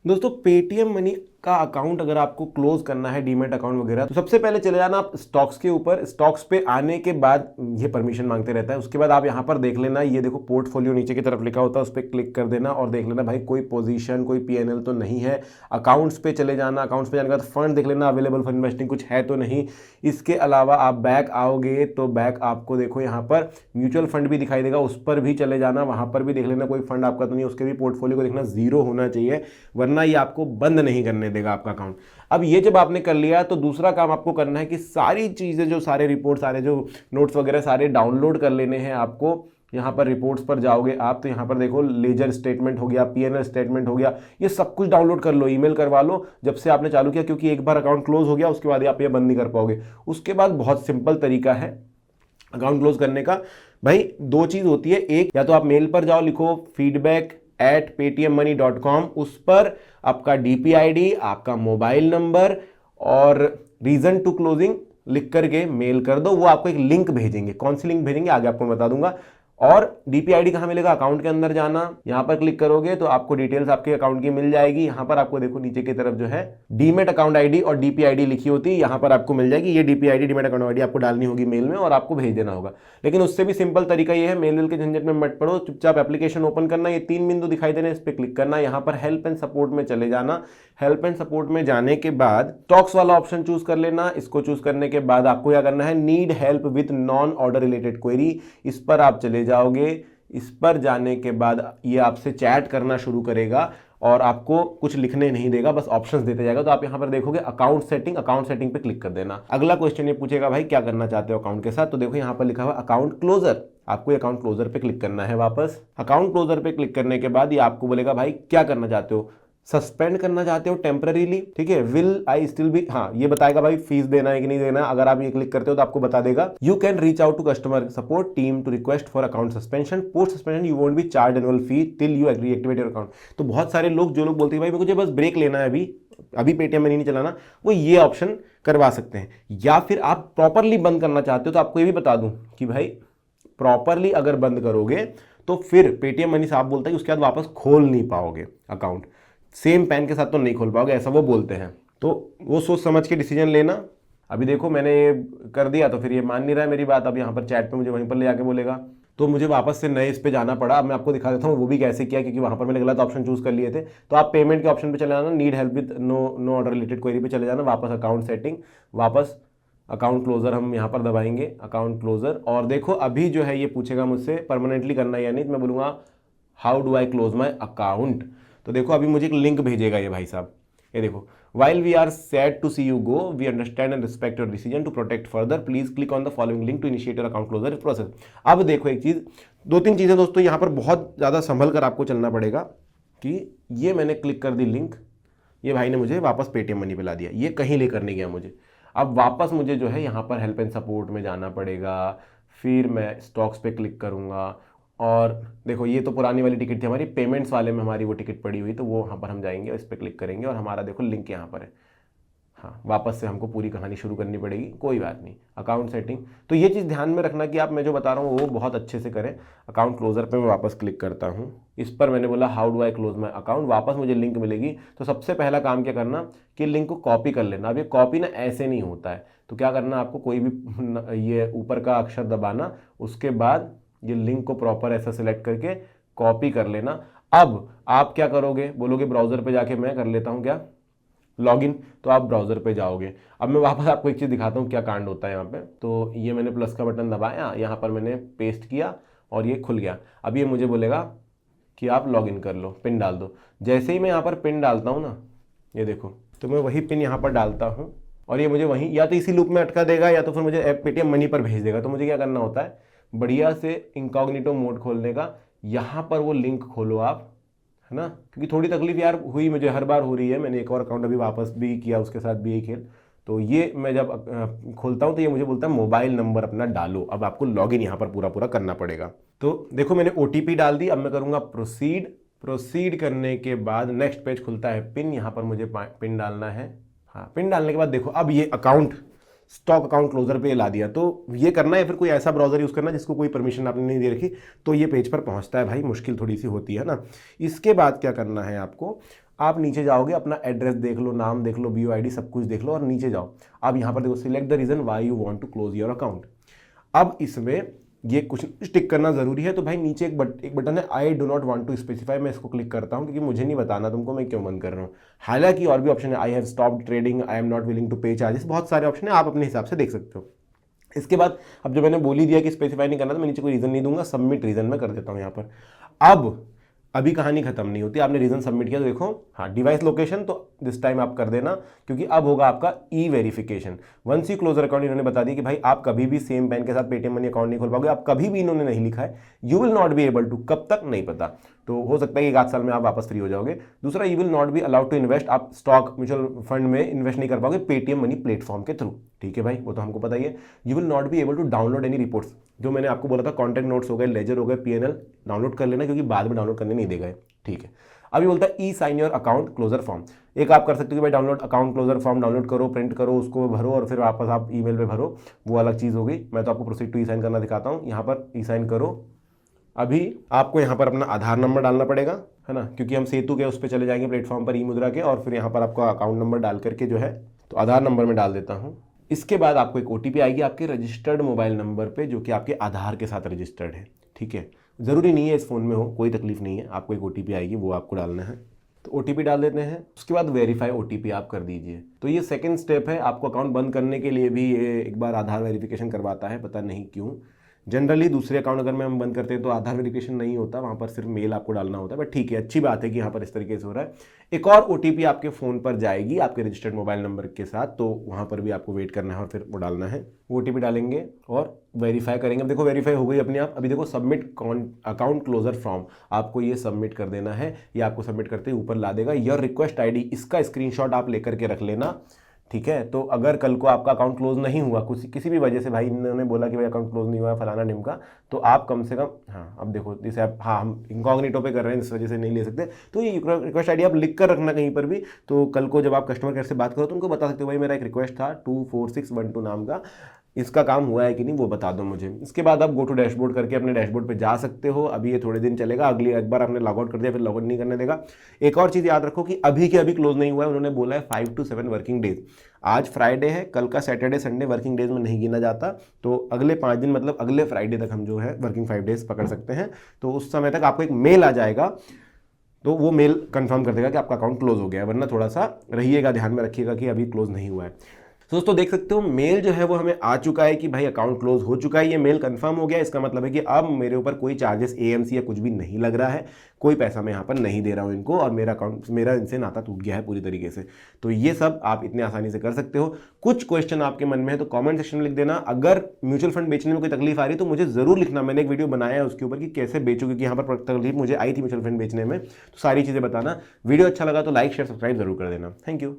दोस्तों Paytm money का account अगर आपको क्लोज करना है, डीमेट अकाउंट वगैरह, तो सबसे पहले चले जाना आप स्टॉक्स के ऊपर। स्टॉक्स पे आने के बाद ये परमिशन मांगते रहता है। उसके बाद आप यहाँ पर देख लेना, ये देखो पोर्टफोलियो नीचे की तरफ लिखा होता है, उस पर क्लिक कर देना और देख लेना भाई कोई पोजीशन, कोई पीएनएल तो नहीं है। अकाउंट्स पे चले जाना, अकाउंट्स पे जाने के बाद फंड देख लेना अवेलेबल फॉर इन्वेस्टिंग कुछ है तो नहीं। इसके अलावा आप बैक आओगे तो बैक आपको देखो यहाँ पर म्यूचुअल फंड भी दिखाई देगा, उस पर भी चले जाना, वहां पर भी देख लेना कोई फंड आपका तो नहीं, उसके भी पोर्टफोलियो को देखना जीरो होना चाहिए, वरना ये आपको बंद नहीं करने देगा आपका अकाउंट। अब ये जब आपने कर लिया तो दूसरा काम आपको करना है कि सारी चीजें, जो सारे रिपोर्ट, सारे जो नोट्स वगैरह सारे डाउनलोड कर लेने हैं आपको। यहाँ पर रिपोर्ट्स पर जाओगे आप तो यहाँ पर देखो लेजर स्टेटमेंट हो गया, पीएनएल स्टेटमेंट हो गया, ये सब कुछ डाउनलोड कर लो, ईमेल करवा लो जब से आपने चालू किया, क्योंकि एक बार अकाउंट क्लोज हो गया उसके बाद आप ये बंद नहीं कर पाओगे। उसके बाद बहुत सिंपल तरीका है अकाउंट क्लोज करने का। भाई दो चीज होती है, एक या तो आप मेल पर जाओ, लिखो feedback@ptmmoney.com, उस पर आपका डीपीआईडी, आपका मोबाइल नंबर और रीजन टू क्लोजिंग लिख करके मेल कर दो। वो आपको एक लिंक भेजेंगे, कौन सी लिंक भेजेंगे आगे आपको बता दूंगा। और डीपीआईडी कहां मिलेगा, अकाउंट के अंदर जाना, यहां पर क्लिक करोगे तो आपको डिटेल्स आपके अकाउंट की मिल जाएगी। यहां पर आपको देखो नीचे की तरफ जो है डीमेट अकाउंट आईडी और डीपीआईडी लिखी होती है, यहां पर आपको मिल जाएगी। ये डीपीआईडी, डीमेट अकाउंट आईडी आपको डालनी होगी मेल में और आपको भेज देना होगा। लेकिन उससे भी सिंपल तरीका ये है, मेल के झंझट में मत पड़ो, चुपचाप एप्लीकेशन ओपन करना, ये 3 बिंदु दिखाई दे रहे हैं, इस पर क्लिक करना, यहां पर हेल्प एंड सपोर्ट में चले जाना। हेल्प एंड सपोर्ट में जाने के बाद स्टॉक्स वाला ऑप्शन चूज कर लेना। इसको चूज करने के बाद आपको क्या करना है, need help with non order related query, इस पर आप चले जाओगे। इस पर जाने के बाद ये आपसे चैट करना शुरू करेगा और आपको कुछ लिखने नहीं देगा, बस ऑप्शंस देते जाएगा। तो आप यहां पर देखोगे अकाउंट सेटिंग, अकाउंट सेटिंग पे क्लिक कर देना। अगला क्वेश्चन ये पूछेगा भाई क्या करना चाहते हो अकाउंट के साथ, तो देखो यहां पर लिखा हुआ अकाउंट क्लोजर, आपको अकाउंट क्लोजर पे क्लिक करना है। वापस अकाउंट क्लोजर पे क्लिक करने के बाद ये आपको बोलेगा भाई क्या करना चाहते हो, सस्पेंड करना चाहते हो टेम्पररीली, ठीक है, विल आई स्टिल बी, हाँ ये बताएगा भाई फीस देना है कि नहीं देना। अगर आप ये क्लिक करते हो तो आपको बता देगा you can reach out to customer support team to request for account suspension, post suspension you won't be charge annual fee till you reactivate your account. तो बहुत सारे लोग जो लोग बोलते हैं भाई मुझे बस ब्रेक लेना है, अभी पेटीएम मनी नहीं चलाना, वो ये ऑप्शन करवा सकते हैं। या फिर आप प्रॉपरली बंद करना चाहते हो तो आपको ये भी बता दूं कि भाई प्रॉपरली अगर बंद करोगे तो फिर पेटीएम मनी साहब बोलता है कि उसके बाद वापस खोल नहीं पाओगे अकाउंट, सेम पैन के साथ तो नहीं खोल पाओगे, ऐसा वो बोलते हैं। तो वो सोच समझ के डिसीजन लेना। अभी देखो मैंने ये कर दिया तो फिर ये मान नहीं रहा है मेरी बात, अब यहाँ पर चैट पे मुझे वहीं पर ले जाके बोलेगा, तो मुझे वापस से नए इस पे जाना पड़ा। अब मैं आपको दिखा देता हूँ वो भी कैसे किया, क्योंकि वहाँ पर मैंने गलत ऑप्शन चूज कर लिए थे। तो आप पेमेंट के ऑप्शन पे चले जाना, need help with no order related query पे चले जाना, वापस अकाउंट सेटिंग, वापस अकाउंट क्लोजर हम यहाँ पर दबाएंगे, अकाउंट क्लोजर। और देखो अभी जो है ये पूछेगा मुझसे परमानेंटली करना है या नहीं, तो मैं बोलूँगा how do I close my account. तो देखो अभी मुझे एक लिंक भेजेगा ये भाई साहब, ये देखो while we are sad to see you go we understand and respect your decision to protect further please click on the following link to initiate your account closure process। अब देखो एक चीज, दो तीन चीजें दोस्तों यहाँ पर बहुत ज्यादा संभल कर आपको चलना पड़ेगा कि ये मैंने क्लिक कर दी लिंक, ये भाई ने मुझे वापस पेटीएम मनी पे ला दिया, ये कहीं लेकर नहीं गया मुझे। अब वापस मुझे जो है यहाँ पर हेल्प एंड सपोर्ट में जाना पड़ेगा, फिर मैं स्टॉक्स पे क्लिक करूँगा और देखो ये तो पुरानी वाली टिकट थी हमारी, पेमेंट्स वाले में हमारी वो टिकट पड़ी हुई, तो वो वहाँ पर हम जाएंगे, इस पर क्लिक करेंगे और हमारा देखो लिंक यहाँ पर है। हाँ वापस से हमको पूरी कहानी शुरू करनी पड़ेगी, कोई बात नहीं। अकाउंट सेटिंग, तो ये चीज़ ध्यान में रखना कि आप मैं जो बता रहा हूँ वो बहुत अच्छे से करें। अकाउंट क्लोजर पे मैं वापस क्लिक करता हूँ, इस पर मैंने बोला how do I close my account, वापस मुझे लिंक मिलेगी। तो सबसे पहला काम क्या करना कि लिंक को कॉपी कर लेना। अब ये कॉपी ना ऐसे नहीं होता है, तो क्या करना आपको कोई भी ये ऊपर का अक्षर दबाना, उसके बाद ये लिंक को प्रॉपर ऐसा सिलेक्ट करके कॉपी कर लेना। अब आप क्या करोगे, बोलोगे ब्राउजर पे जाके मैं कर लेता हूं क्या लॉगिन, तो आप ब्राउजर पे जाओगे। अब मैं वापस आपको एक चीज दिखाता हूँ क्या कांड होता है यहाँ पे। तो ये मैंने प्लस का बटन दबाया, यहाँ पर मैंने पेस्ट किया और ये खुल गया। अब ये मुझे बोलेगा कि आप लॉगिन कर लो, पिन डाल दो। जैसे ही मैं यहाँ पर पिन डालता हूँ ना, ये देखो, तो मैं वही पिन यहाँ पर डालता हूँ और ये मुझे वहीं या तो इसी लूप में अटका देगा या तो फिर मुझे पेटीएम मनी पर भेज देगा। तो मुझे क्या करना होता है, बढ़िया से इनकॉग्निटो मोड खोलने का, यहाँ पर वो लिंक खोलो आप, है ना, क्योंकि थोड़ी तकलीफ यार हुई मुझे, हर बार हो रही है। मैंने एक और अकाउंट अभी वापस भी किया, उसके साथ भी यही खेल। तो ये मैं जब खोलता हूँ तो ये मुझे बोलता है मोबाइल नंबर अपना डालो। अब आपको लॉगिन यहाँ पर पूरा पूरा करना पड़ेगा। तो देखो मैंने ओटीपी डाल दी, अब मैं करूँगा प्रोसीड। प्रोसीड करने के बाद नेक्स्ट पेज खुलता है, पिन, यहाँ पर मुझे पिन डालना है। हाँ पिन डालने के बाद देखो अब ये अकाउंट स्टॉक अकाउंट क्लोजर पे ला दिया। तो ये करना है, फिर कोई ऐसा ब्राउजर यूज़ करना जिसको कोई परमिशन आपने नहीं दे रखी, तो ये पेज पर पहुंचता है भाई, मुश्किल थोड़ी सी होती है ना। इसके बाद क्या करना है आपको, आप नीचे जाओगे, अपना एड्रेस देख लो, नाम देख लो, BOID सब कुछ देख लो और नीचे जाओ। अब यहाँ पर देखो select the reason why you want to close your account. अब इसमें ये कुछ टिक करना जरूरी है। तो भाई नीचे एक बटन है I do not want to specify, मैं इसको क्लिक करता हूँ क्योंकि मुझे नहीं बताना तुमको मैं क्यों बंद कर रहा हूँ। हालांकि और भी ऑप्शन है, I have stopped trading, I am not willing to pay charges, बहुत सारे ऑप्शन है, आप अपने हिसाब से देख सकते हो। इसके बाद अब जो मैंने बोल ही दिया कि स्पेसिफाई नहीं करना तो मैं नीचे कोई रीजन नहीं दूंगा, सबमिट रीजन में कर देता हूँ यहाँ पर। अब अभी कहानी खत्म नहीं होती, आपने रीजन सबमिट किया तो देखो हाँ डिवाइस लोकेशन तो दिस टाइम आप कर देना, क्योंकि अब होगा आपका e verification. Once you closure account, इन्होंने बता दिया कि भाई आप कभी भी सेम पैन के साथ पेटीएम मनी अकाउंट नहीं खोल पाओगे, आप कभी भी, इन्होंने नहीं लिखा है you will not be able to, कब तक नहीं पता, तो हो सकता है कि 1 साल में आप वापस फ्री हो जाओगे। दूसरा, you will not be allowed to invest, आप स्टॉक म्यूचुअल फंड में इन्वेस्ट नहीं कर पाओगे पेटीएम मनी प्लेटफॉर्म के थ्रू, ठीक है भाई, वो तो हमको पता ही है। You will not be able to download any reports, जो मैंने आपको बोला था कॉन्टैक्ट नोट्स हो गए, लेजर हो गए, PNL डाउनलोड कर लेना क्योंकि बाद में डाउनलोड करने नहीं देगा, ठीक है। अभी बोलता है e sign your account closure form, एक आप कर सकते हो कि भाई download account closure form download करो, प्रिंट करो, उसको भरो और फिर वापस आप ईमेल पे भरो, वो अलग चीज़ हो गई। मैं तो आपको प्रोसीड टू ई साइन करना दिखाता हूँ। यहाँ पर ई साइन करो। अभी आपको यहाँ पर अपना आधार नंबर डालना पड़ेगा, है ना, क्योंकि हम सेतु के उस पर चले जाएंगे प्लेटफॉर्म पर, ई मुद्रा के, और फिर यहाँ पर आपका अकाउंट नंबर डाल करके जो है, तो आधार नंबर में डाल देता हूँ। इसके बाद आपको एक OTP आएगी आपके रजिस्टर्ड मोबाइल नंबर पे, जो कि आपके आधार के साथ रजिस्टर्ड है, ठीक है। ज़रूरी नहीं है इस फ़ोन में हो, कोई तकलीफ नहीं है, आपको एक OTP आएगी, वो आपको डालना है, तो OTP डाल देते हैं। उसके बाद वेरीफाई OTP आप कर दीजिए। तो ये सेकंड स्टेप है, आपको अकाउंट बंद करने के लिए भी ये एक बार आधार वेरिफिकेशन करवाता है, पता नहीं क्यों। जनरली दूसरे अकाउंट अगर में हम बंद करते हैं तो आधार वेरिफिकेशन नहीं होता, वहाँ पर सिर्फ मेल आपको डालना होता है, बट ठीक है, अच्छी बात है कि यहाँ पर इस तरीके से हो रहा है। एक और OTP आपके फ़ोन पर जाएगी आपके रजिस्टर्ड मोबाइल नंबर के साथ, तो वहाँ पर भी आपको वेट करना है और फिर वो डालना है। वो OTP डालेंगे और वेरीफाई करेंगे। अब देखो वेरीफाई हो गई अपने आप। अभी देखो सबमिट अकाउंट क्लोजर फॉर्म, आपको ये सबमिट कर देना है। ये आपको सबमिट करते ही ऊपर ला देगा योर रिक्वेस्ट ID, इसका स्क्रीनशॉट आप लेकर के रख लेना, ठीक है। तो अगर कल को आपका अकाउंट क्लोज नहीं हुआ किसी भी वजह से, भाई इन्होंने बोला कि भाई अकाउंट क्लोज नहीं हुआ फलाना ढिमका, तो आप कम से कम, हाँ अब देखो जैसे आप, हाँ हम इनकॉग्निटो पे कर रहे हैं इस वजह से नहीं ले सकते, तो ये रिक्वेस्ट ID आप लिख कर रखना कहीं पर भी, तो कल को जब आप कस्टमर केयर से बात करो तो उनको बता सकते हो भाई मेरा एक रिक्वेस्ट था 24612 नाम का, इसका काम हुआ है कि नहीं वो बता दो मुझे। इसके बाद आप गो टू डैशबोर्ड करके अपने डैशबोर्ड पे जा सकते हो। अभी ये थोड़े दिन चलेगा, अगली एक बार आपने लॉग आउट कर दिया फिर लॉग इन नहीं करने देगा। एक और चीज़ याद रखो कि अभी के अभी क्लोज नहीं हुआ है, उन्होंने बोला है 5 to 7 वर्किंग डेज। आज फ्राइडे है, कल का सैटरडे संडे वर्किंग डेज में नहीं गिना जाता, तो अगले 5 दिन मतलब अगले फ्राइडे तक हम जो है वर्किंग 5 डेज पकड़ सकते हैं। तो उस समय तक आपको एक मेल आ जाएगा, तो वो मेल कंफर्म कर देगा कि आपका अकाउंट क्लोज हो गया है, वरना थोड़ा सा रहिएगा, ध्यान में रखिएगा कि अभी क्लोज नहीं हुआ है। तो दोस्तों देख सकते हो मेल जो है वो हमें आ चुका है कि भाई अकाउंट क्लोज हो चुका है, ये मेल कंफर्म हो गया। इसका मतलब है कि अब मेरे ऊपर कोई चार्जेस AMC या कुछ भी नहीं लग रहा है, कोई पैसा मैं यहाँ पर नहीं दे रहा हूँ इनको, और मेरा इनसे नाता टूट गया है पूरी तरीके से। तो ये सब आप इतने आसानी से कर सकते हो। कुछ क्वेश्चन आपके मन में है तो कॉमेंट सेक्शन में लिख देना। अगर म्यूचुअल फंड बेचने में कोई तकलीफ आ रही है तो मुझे जरूर लिखना, मैंने एक वीडियो बनाया है उसके ऊपर कि कैसे बेचो, क्योंकि यहाँ पर तकलीफ मुझे आई थी म्यूचुअल फंड बेचने में, तो सारी चीज़ें बताना। वीडियो अच्छा लगा तो लाइक शेयर सब्सक्राइब जरूर कर देना। Thank you.